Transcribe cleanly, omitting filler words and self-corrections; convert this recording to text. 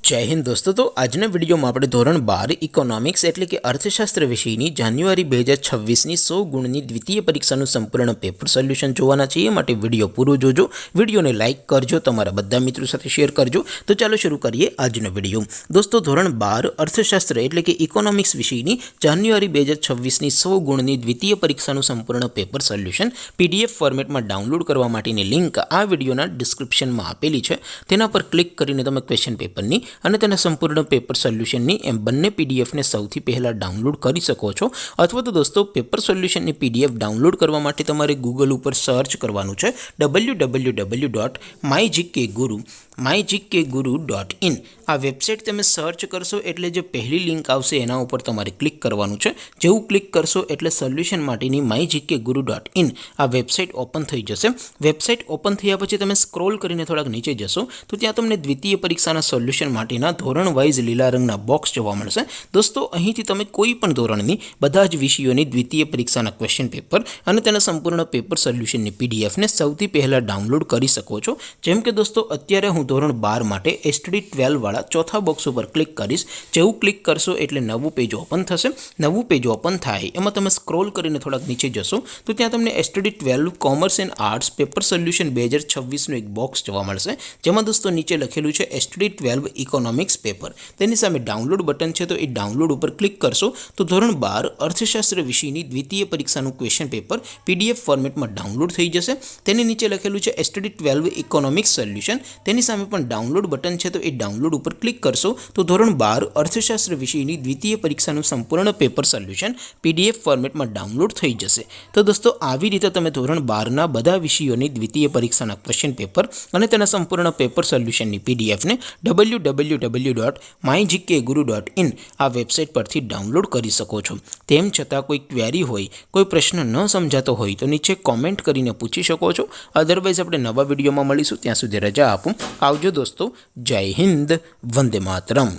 जय हिंद दोस्तों। तो आजना विडियो में આપણે ધોરણ 12 ઇકોનોમિક્સ એટલે કે અર્થશાસ્ત્ર વિષયની જાન્યુઆરી 2026ની 100 ગુણની દ્વિતીય પરીક્ષાનું સંપૂર્ણ પેપર સોલ્યુશન જોવાના છે। માટે વિડિયો પૂરો જોજો, વિડિયોને લાઈક કરજો, તમારા બધા મિત્રો સાથે શેર કરજો। તો ચાલો શરૂ કરીએ આજનો વિડિયો। દોસ્તો ધોરણ 12 અર્થશાસ્ત્ર એટલે કે ઇકોનોમિક્સ વિષયની જાન્યુઆરી 2026ની 100 ગુણની દ્વિતીય પરીક્ષાનું સંપૂર્ણ પેપર સોલ્યુશન PDF ફોર્મેટમાં ડાઉનલોડ કરવા માટેની લિંક આ વિડિયોના ડિસ્ક્રિપ્શનમાં આપેલી છે। તેના પર ક્લિક કરીને તમે ક્વેશ્ચન પેપરની અને તેના સંપૂર્ણ પેપર સોલ્યુશનની એમ બંને પીડીએફને સૌથી પહેલાં ડાઉનલોડ કરી શકો છો। અથવા તો દોસ્તો પેપર સોલ્યુશનની PDF ડાઉનલોડ કરવા માટે તમારે ગૂગલ ઉપર સર્ચ કરવાનું છે www.mygkguru.in। આ વેબસાઇટ તમે સર્ચ કરશો એટલે જે પહેલી લિંક આવશે એના ઉપર તમારે ક્લિક કરવાનું છે। જેવું ક્લિક કરશો એટલે સોલ્યુશન માટેની mygkguru.in આ વેબસાઇટ ઓપન થઈ જશે। વેબસાઇટ ઓપન થયા પછી તમે સ્ક્રોલ કરીને થોડાક નીચે જશો તો ત્યાં તમને દ્વિતીય પરીક્ષાના સોલ્યુશન માટેના ધોરણ વાઇઝ લીલા રંગના બોક્સ જોવા મળશે। દોસ્તો અહીંથી તમે કોઈ પણ ધોરણની બધા જ વિષયોની દ્વિતીય પરીક્ષાના ક્વેશ્ચન પેપર અને તેના સંપૂર્ણ પેપર સોલ્યુશનની પીડીએફને સૌથી પહેલાં ડાઉનલોડ કરી શકો છો। જેમ કે દોસ્તો અત્યારે હું ધોરણ 12 માટે STD 12 વાળા ચોથા બોક્સ ઉપર ક્લિક કરીશ। જેવું ક્લિક કરશો એટલે નવું પેજ ઓપન થશે। નવું પેજ ઓપન થાય એમાં તમે સ્ક્રોલ કરીને થોડાક નીચે જશો તો ત્યાં તમને STD 12 commerce and arts paper solution 2026નું એક બોક્સ જોવા મળશે। જેમાં દોસ્તો નીચે લખેલું છે STD 12 ઇકોનોમિક્સ પેપર। તેની સામે ડાઉનલોડ બટન છે તો એ ડાઉનલોડ ઉપર ક્લિક કરશો તો ધોરણ 12 અર્થશાસ્ત્ર વિષયની દ્વિતીય પરીક્ષાનું ક્વેશ્ચન પેપર PDF ફોર્મેટમાં ડાઉનલોડ થઈ જશે। તેની નીચે લખેલું છે STD 12 ઇકોનોમિક્સ સોલ્યુશન। તેની સામે પણ ડાઉનલોડ બટન છે તો એ ડાઉનલોડ ઉપર ક્લિક કરશો તો ધોરણ 12 અર્થશાસ્ત્ર વિષયની દ્વિતીય પરીક્ષાનું સંપૂર્ણ પેપર સોલ્યુશન PDF ફોર્મેટમાં ડાઉનલોડ થઈ જશે। તો દોસ્તો આવી રીતે તમે ધોરણ 12ના બધા વિષયોની દ્વિતીય પરીક્ષાના ક્વેશ્ચન પેપર અને તેના સંપૂર્ણ પેપર સોલ્યુશનની PDFને www.mygkguru.in આ વેબસાઇટ પરથી ડાઉનલોડ કરી શકો છો। તેમ છતાં કોઈ ક્વેરી હોય, કોઈ પ્રશ્ન ન સમજાતો હોય તો નીચે કોમેન્ટ કરીને પૂછી શકો છો। અધરવાઇઝ આપણે નવા વિડીયોમાં મળીશું, ત્યાં સુધી રજા આપું। આવજો દોસ્તો, જય હિન્દ, વંદે માતરમ।